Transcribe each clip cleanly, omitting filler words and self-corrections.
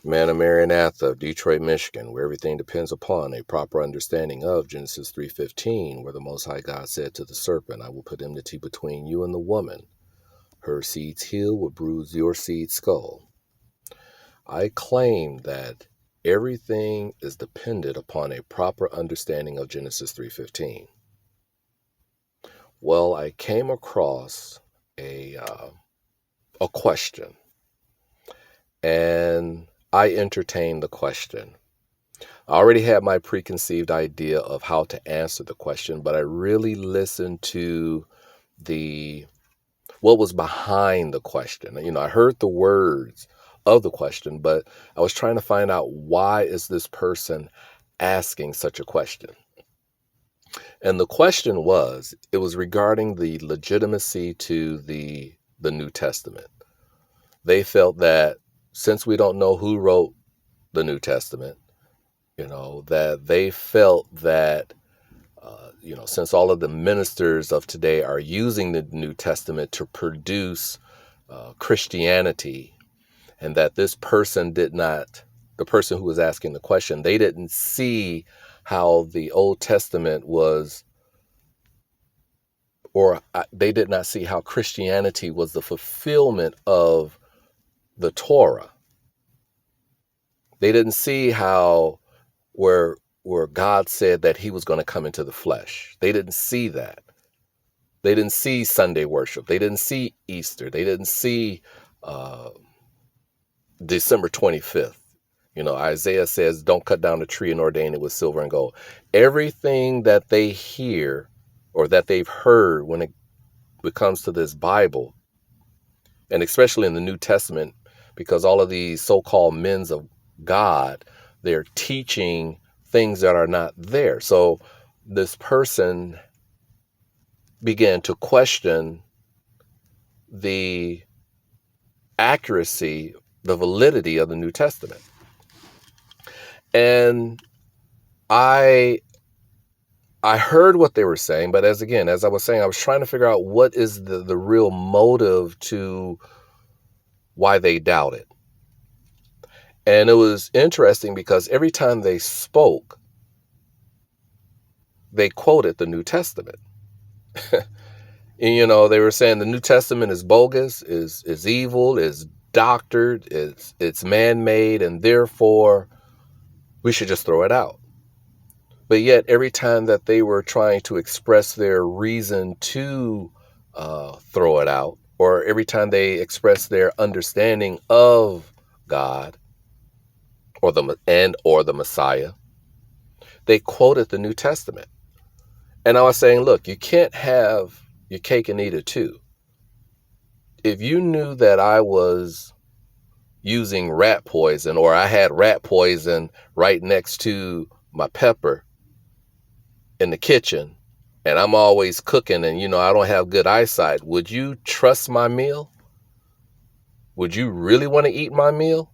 Man of Maranatha, Detroit, Michigan, where everything depends upon a proper understanding of Genesis 3:15, where the Most High God said to the serpent, I will put enmity between you and the woman. Her seed's heel will bruise your seed's skull. I claim that everything is dependent upon a proper understanding of Genesis 3:15. Well, I came across a question, and I entertained the question. I already had my preconceived idea of how to answer the question, but I really listened to what was behind the question. I heard the words of the question, but I was trying to find out, why is this person asking such a question? And the question it was regarding the legitimacy to the New Testament. They felt that since we don't know who wrote the New Testament, that they felt that, since all of the ministers of today are using the New Testament to produce Christianity, and that this person the person who was asking the question, they didn't see how the Old Testament was, or they did not see how Christianity was the fulfillment of the Torah. They didn't see how where God said that he was going to come into the flesh. They didn't see that. They didn't see Sunday worship. They didn't see Easter. They didn't see December 25th. Isaiah says, don't cut down the tree and ordain it with silver and gold. Everything that they hear or that they've heard when it comes to this Bible, and especially in the New Testament, because all of these so-called men of God, they're teaching things that are not there. So this person began to question the accuracy, the validity of the New Testament. And I heard what they were saying, but as I was saying, I was trying to figure out what is the real motive to why they doubt it. And it was interesting because every time they spoke, they quoted the New Testament. And, they were saying the New Testament is bogus, is evil, is doctored, it's man-made, and therefore we should just throw it out. But yet every time that they were trying to express their reason to throw it out, or every time they expressed their understanding of God or the Messiah, they quoted the New Testament. And I was saying, look, you can't have your cake and eat it too. If you knew that I was using rat poison, or I had rat poison right next to my pepper in the kitchen, and I'm always cooking, and I don't have good eyesight, would you trust my meal? Would you really want to eat my meal?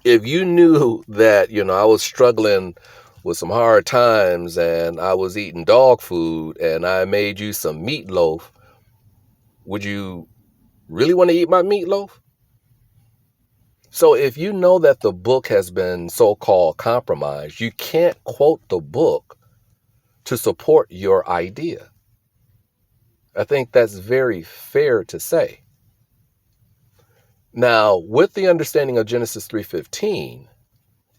If you knew that, I was struggling with some hard times and I was eating dog food and I made you some meatloaf, would you really want to eat my meatloaf? So if you know that the book has been so-called compromised, you can't quote the book to support your idea. I think that's very fair to say. Now, with the understanding of Genesis 3:15,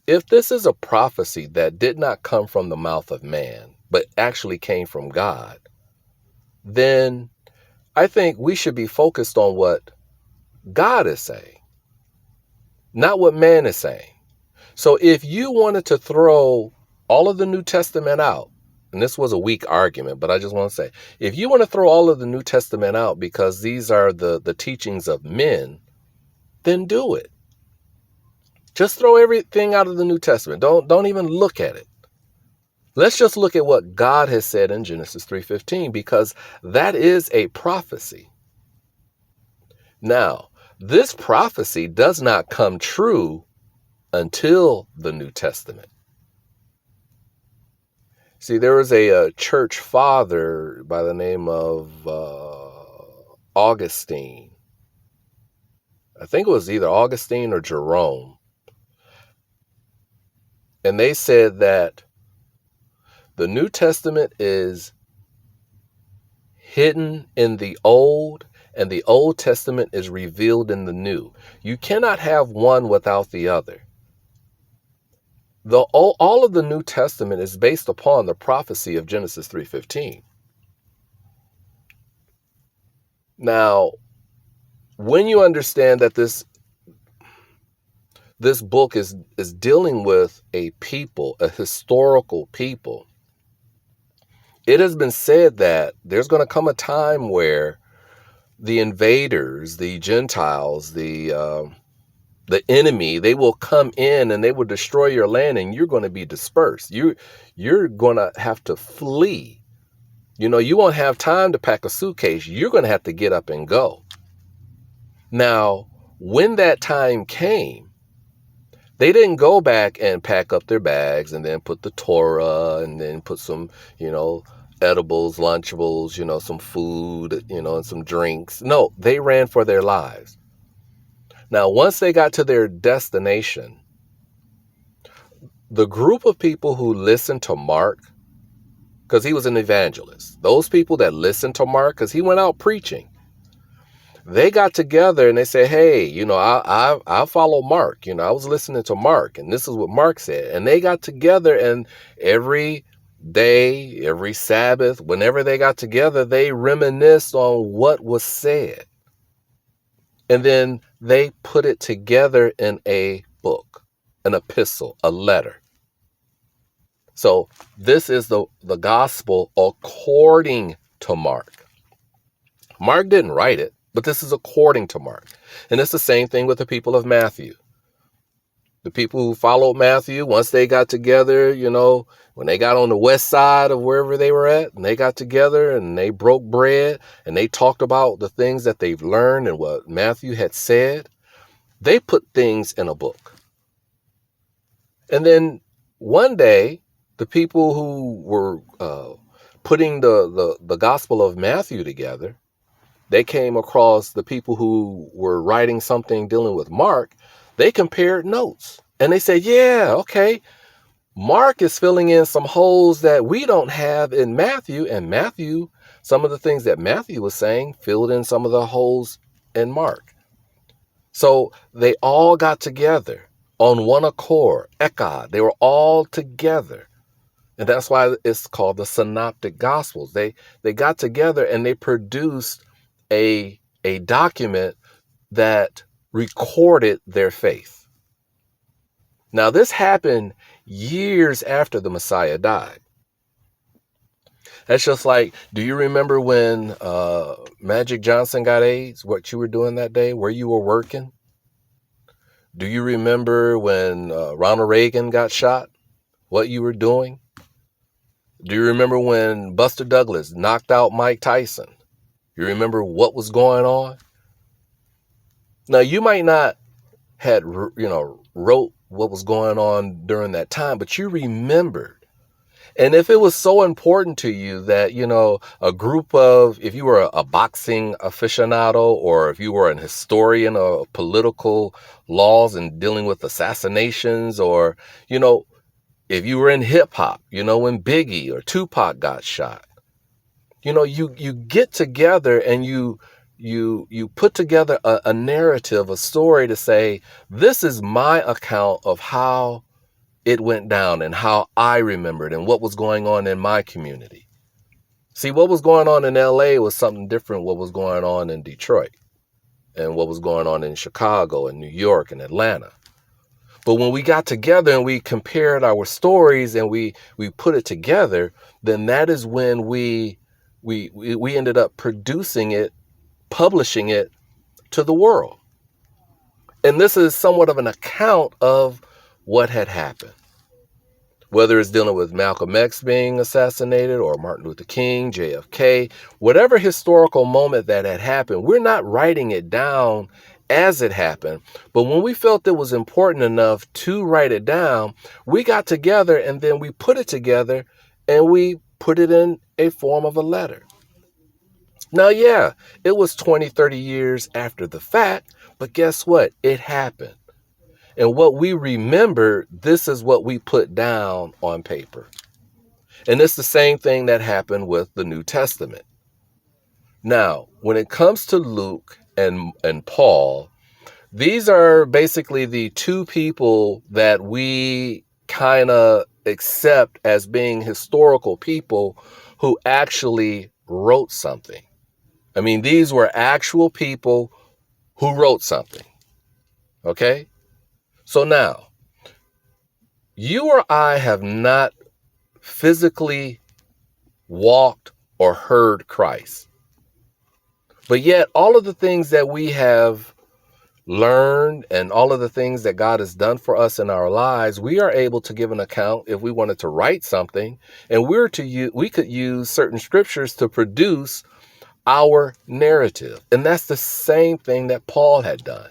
if this is a prophecy that did not come from the mouth of man, but actually came from God, then I think we should be focused on what God is saying, not what man is saying. So if you wanted to throw all of the New Testament out, and this was a weak argument, but I just want to say, if you want to throw all of the New Testament out because these are the teachings of men, then do it. Just throw everything out of the New Testament. Don't even look at it. Let's just look at what God has said in Genesis 3:15, because that is a prophecy. Now, this prophecy does not come true until the New Testament. See, there was a church father by the name of Augustine. I think it was either Augustine or Jerome. And they said that the New Testament is hidden in the Old, and the Old Testament is revealed in the New. You cannot have one without the other. All of the New Testament is based upon the prophecy of Genesis 3:15. Now, when you understand that this book is dealing with a people, a historical people, it has been said that there's going to come a time where the invaders, the Gentiles, the enemy, they will come in and they will destroy your land, and you're going to be dispersed. You're going to have to flee. You won't have time to pack a suitcase. You're going to have to get up and go. Now, when that time came, they didn't go back and pack up their bags and then put the Torah and then put some, edibles, Lunchables, some food, and some drinks. No, they ran for their lives. Now, once they got to their destination, the group of people who listened to Mark, because he was an evangelist, those people that listened to Mark, because he went out preaching, they got together and they said, hey, I follow Mark. I was listening to Mark, and this is what Mark said. And they got together, and every day, every Sabbath, whenever they got together, they reminisced on what was said. And then they put it together in a book, an epistle, a letter. So this is the gospel according to Mark. Mark didn't write it, but this is according to Mark. And it's the same thing with the people of Matthew. The people who followed Matthew, once they got together, when they got on the west side of wherever they were at, and they got together and they broke bread and they talked about the things that they've learned and what Matthew had said, they put things in a book. And then one day, the people who were putting the Gospel of Matthew together, they came across the people who were writing something dealing with Mark. They compared notes and they said, yeah, okay, Mark is filling in some holes that we don't have in Matthew. And Matthew, some of the things that Matthew was saying filled in some of the holes in Mark. So they all got together on one accord, echad. They were all together. And that's why it's called the Synoptic Gospels. They got together and they produced a document that recorded their faith. Now, this happened years after the Messiah died. That's just like, do you remember when Magic Johnson got AIDS, what you were doing that day, where you were working? Do you remember when Ronald Reagan got shot, what you were doing? Do you remember when Buster Douglas knocked out Mike Tyson? You remember what was going on? Now, you might not had, wrote what was going on during that time, but you remembered. And if it was so important to you that, a group of, if you were a boxing aficionado, or if you were an historian of political laws and dealing with assassinations, or, if you were in hip hop, when Biggie or Tupac got shot, you get together and you put together a narrative, a story to say, this is my account of how it went down and how I remembered and what was going on in my community. See, what was going on in LA was something different what was going on in Detroit and what was going on in Chicago and New York and Atlanta. But when we got together and we compared our stories and we put it together, then that is when we ended up producing it, publishing it to the world. And this is somewhat of an account of what had happened. Whether it's dealing with Malcolm X being assassinated or Martin Luther King, JFK, whatever historical moment that had happened, we're not writing it down as it happened. But when we felt it was important enough to write it down, we got together and then we put it together and we put it in a form of a letter. Now, yeah, it was 20, 30 years after the fact, But guess what? It happened. And what we remember, this is what we put down on paper. And it's the same thing that happened with the New Testament. Now, when it comes to Luke and Paul, these are basically the two people that we kind of accept as being historical people who actually wrote something. I mean, these were actual people who wrote something. Okay? So now, you or I have not physically walked or heard Christ. But yet, all of the things that we have learned and all of the things that God has done for us in our lives, we are able to give an account if we wanted to write something, and we could use certain scriptures to produce our narrative. And that's the same thing that Paul had done.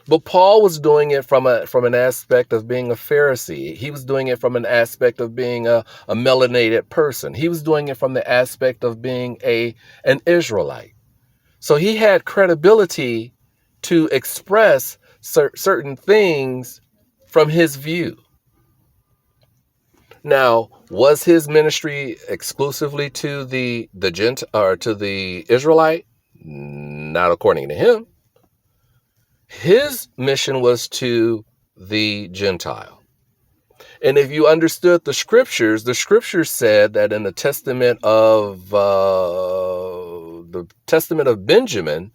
But Paul was doing it from an aspect of being a Pharisee. He was doing it from an aspect of being a melanated person. He was doing it from the aspect of being an Israelite. So he had credibility to express certain things from his view. Now, was his ministry exclusively to the or to the Israelite? Not according to him. His mission was to the Gentile. And if you understood the scriptures said that in the testament of Benjamin,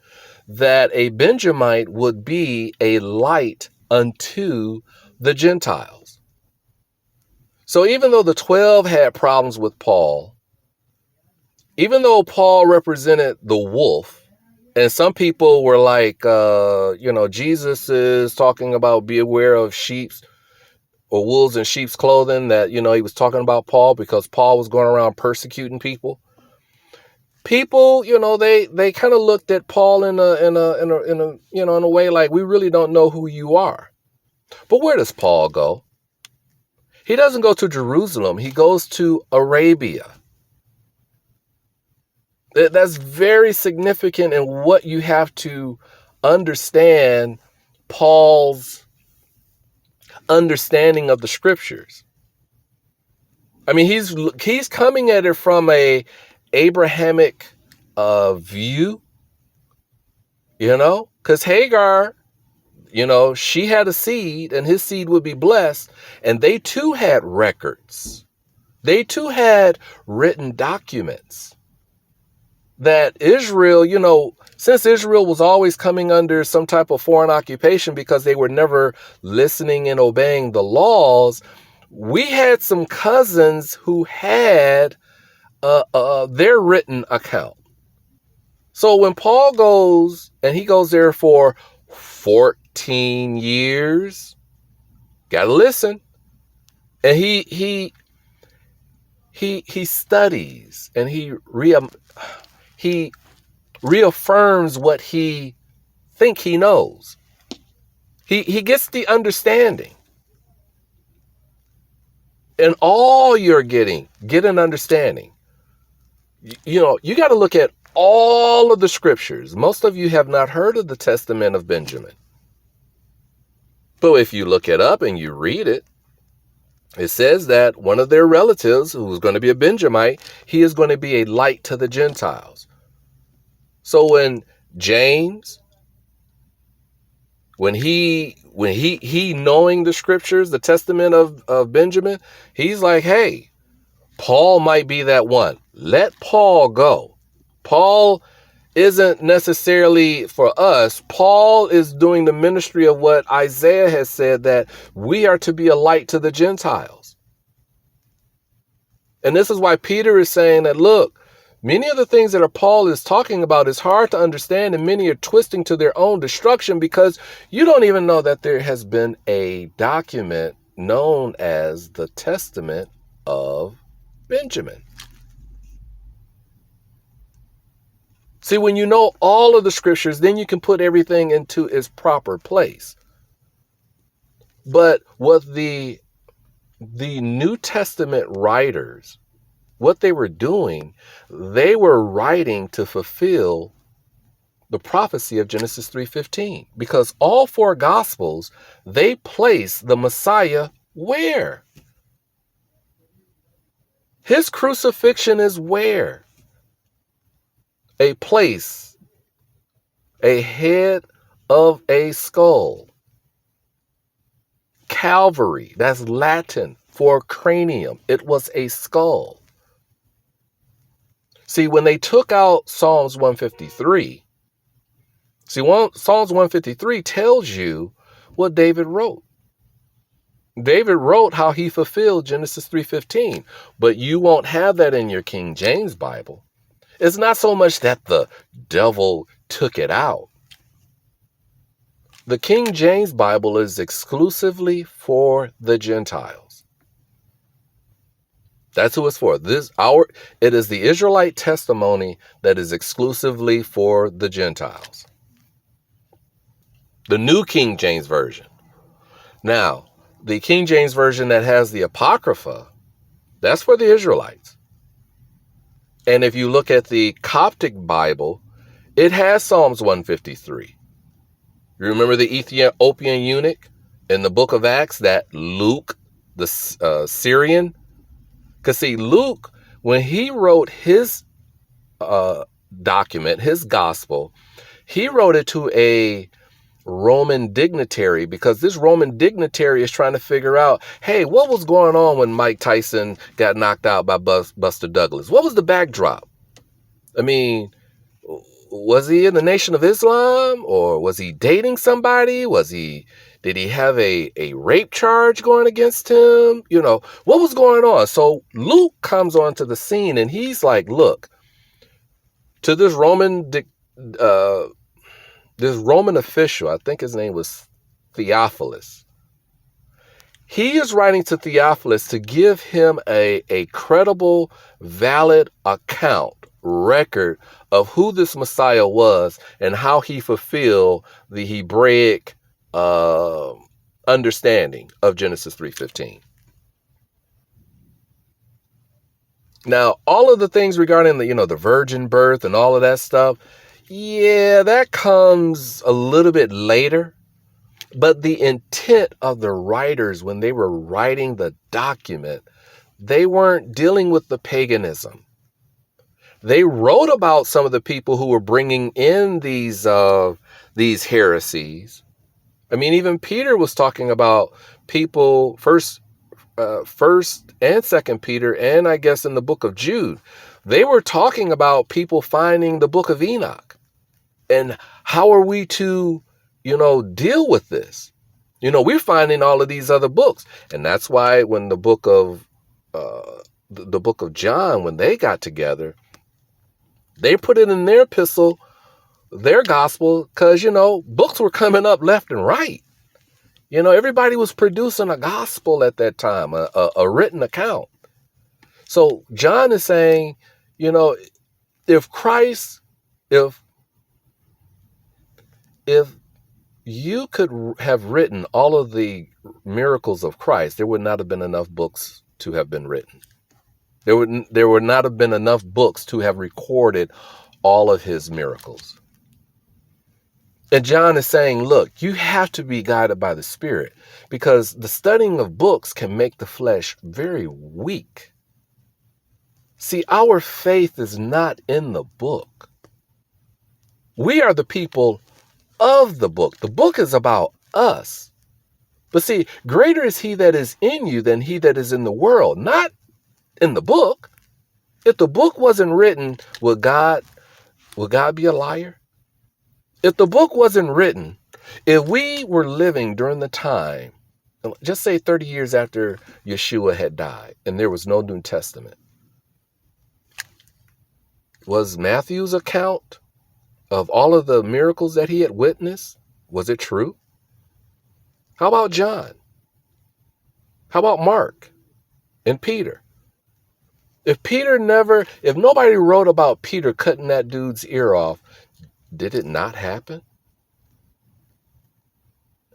that a Benjamite would be a light unto the Gentiles. So even though the 12 had problems with Paul, even though Paul represented the wolf, and some people were like, Jesus is talking about be aware of sheep's or wolves in sheep's clothing, that, he was talking about Paul because Paul was going around persecuting people. People, they kind of looked at Paul in a way like, we really don't know who you are. But where does Paul go? He doesn't go to Jerusalem. He goes to Arabia. That's very significant in what you have to understand Paul's understanding of the scriptures. I mean, he's coming at it from a Abrahamic view, because Hagar, she had a seed and his seed would be blessed. And they too had records. They too had written documents that Israel, since Israel was always coming under some type of foreign occupation because they were never listening and obeying the laws, we had some cousins who had their written account. So when Paul goes, and he goes there for 14 years, gotta listen, and he studies and he reaffirms what he think he knows. He gets the understanding. And all you're get an understanding. You got to look at all of the scriptures. Most of you have not heard of the Testament of Benjamin. But if you look it up and you read it, it says that one of their relatives, who's going to be a Benjamite, he is going to be a light to the Gentiles. So when James, when he knowing the scriptures, the testament of Benjamin, he's like, hey, Paul might be that one. Let Paul go. Paul isn't necessarily for us. Paul is doing the ministry of what Isaiah has said, that we are to be a light to the Gentiles. And this is why Peter is saying that, look, many of the things that Paul is talking about is hard to understand, and many are twisting to their own destruction, because you don't even know that there has been a document known as the Testament of Benjamin. See, when you know all of the scriptures, then you can put everything into its proper place. But what the New Testament writers, what they were doing, they were writing to fulfill the prophecy of Genesis 3:15, because all four gospels, they place the Messiah where? His crucifixion is where? A place, a head of a skull. Calvary, that's Latin for cranium. It was a skull. See, when they took out Psalms 153, Psalms 153 tells you what David wrote. David wrote how he fulfilled Genesis 3:15, but you won't have that in your King James Bible. It's not so much that the devil took it out. The King James Bible is exclusively for the Gentiles. That's who it's for. It is the Israelite testimony that is exclusively for the Gentiles. The New King James Version. Now, the King James Version that has the Apocrypha, that's for the Israelites. And if you look at the Coptic Bible, it has Psalms 153. You remember the Ethiopian eunuch in the book of Acts that Luke, the Syrian? Because see, Luke, when he wrote his document, his gospel, he wrote it to a Roman dignitary, because this Roman dignitary is trying to figure out, hey, what was going on when Mike Tyson got knocked out by Buster Douglas? What was the backdrop? I mean, was he in the Nation of Islam, or was he dating somebody? Did he have a rape charge going against him? You know, what was going on? So Luke comes onto the scene and he's like, look, to this Roman official, I think his name was Theophilus. He is writing to Theophilus to give him a credible, valid account, record of who this Messiah was and how he fulfilled the Hebraic understanding of Genesis 3:15. Now, all of the things regarding the virgin birth and all of that stuff, yeah, that comes a little bit later. But the intent of the writers when they were writing the document, they weren't dealing with the paganism. They wrote about some of the people who were bringing in these heresies. I mean, even Peter was talking about people, first and second Peter, and I guess in the book of Jude, they were talking about people finding the book of Enoch. And how are we to, deal with this? We're finding all of these other books. And that's why when the book of John, when they got together, they put it in their epistle, their gospel, because, books were coming up left and right. Everybody was producing a gospel at that time, a written account. So John is saying, if you could have written all of the miracles of Christ, there would not have been enough books to have been written. There would not have been enough books to have recorded all of his miracles. And John is saying, look, you have to be guided by the Spirit, because the studying of books can make the flesh very weak. See, our faith is not in the book. We are the people of the book. The book is about us. But see, greater is he that is in you than he that is in the world, not in the book. If the book wasn't written, would God be a liar? If the book wasn't written, if we were living during the time, just say 30 years after Yeshua had died and there was no New Testament, was Matthew's account of all of the miracles that he had witnessed, was it true? How about John? How about Mark and Peter? If nobody wrote about Peter cutting that dude's ear off, did it not happen?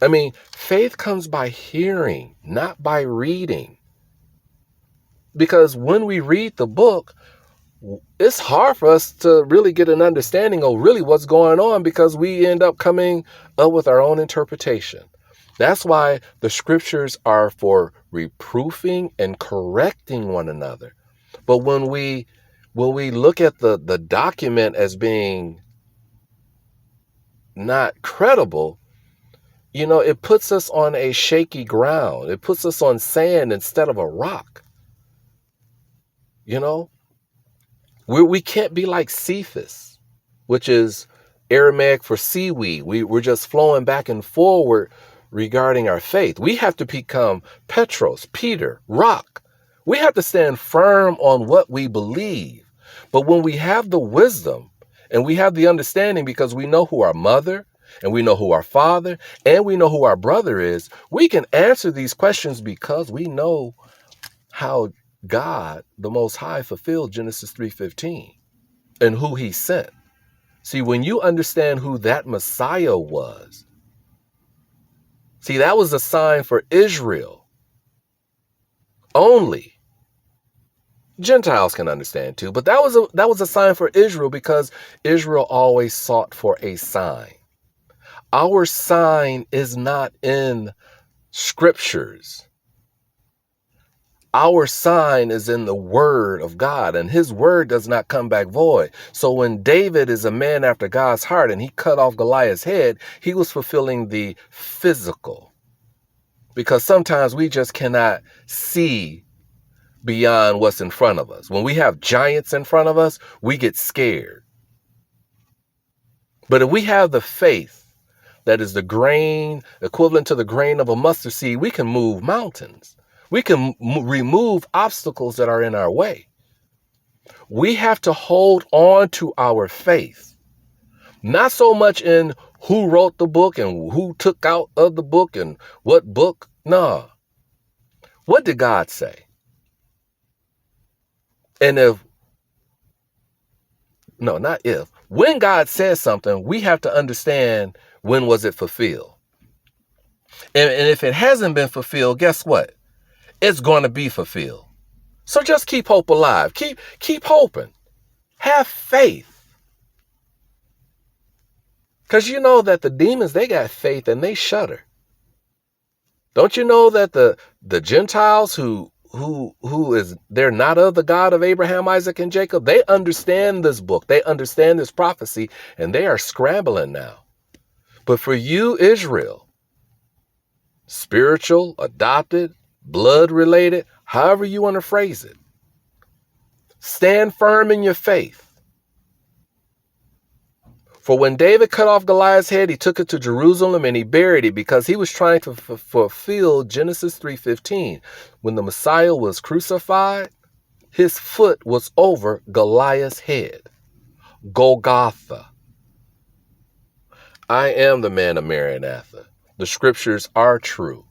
I mean, faith comes by hearing, not by reading. Because when we read the book, it's hard for us to really get an understanding of really what's going on, because we end up coming up with our own interpretation. That's why the scriptures are for reproofing and correcting one another. But when we look at the document as being not credible, it puts us on a shaky ground. It puts us on sand instead of a rock. We can't be like Cephas, which is Aramaic for seaweed. We're just flowing back and forward regarding our faith. We have to become Petros, Peter, rock. We have to stand firm on what we believe. But when we have the wisdom and we have the understanding, because we know who our mother and we know who our father and we know who our brother is, we can answer these questions because we know how God, the Most High, fulfilled Genesis 3:15 and who he sent. See, when you understand who that Messiah was, see, that was a sign for Israel only. Gentiles can understand too, but that was a sign for Israel, because Israel always sought for a sign. Our sign is not in scriptures. Our sign is in the word of God, and his word does not come back void. So when David is a man after God's heart and he cut off Goliath's head, he was fulfilling the physical, because sometimes we just cannot see beyond what's in front of us. When we have giants in front of us, we get scared. But if we have the faith that is the grain, equivalent to the grain of a mustard seed, we can move mountains. We can remove obstacles that are in our way. We have to hold on to our faith, not so much in who wrote the book and who took out of the book and what book. No. What did God say? And when God says something, we have to understand, when was it fulfilled? And if it hasn't been fulfilled, guess what? It's going to be fulfilled. So just keep hope alive. Keep hoping. Have faith. Because you know that the demons, they got faith and they shudder. Don't you know that the Gentiles they're not of the God of Abraham, Isaac, and Jacob, they understand this book. They understand this prophecy, and they are scrambling now. But for you, Israel, spiritual, adopted, blood related, however you want to phrase it, stand firm in your faith. For when David cut off Goliath's head, he took it to Jerusalem and he buried it, because he was trying to fulfill Genesis 3:15. When the Messiah was crucified, his foot was over Goliath's head. Golgotha. I am the man of Maranatha. The scriptures are true.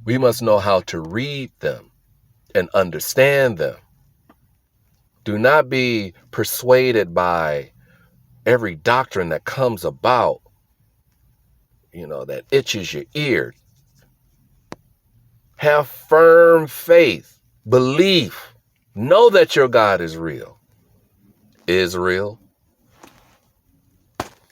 We must know how to read them and understand them. Do not be persuaded by every doctrine that comes about, that itches your ear. Have firm faith, belief. Know that your God is real. Israel.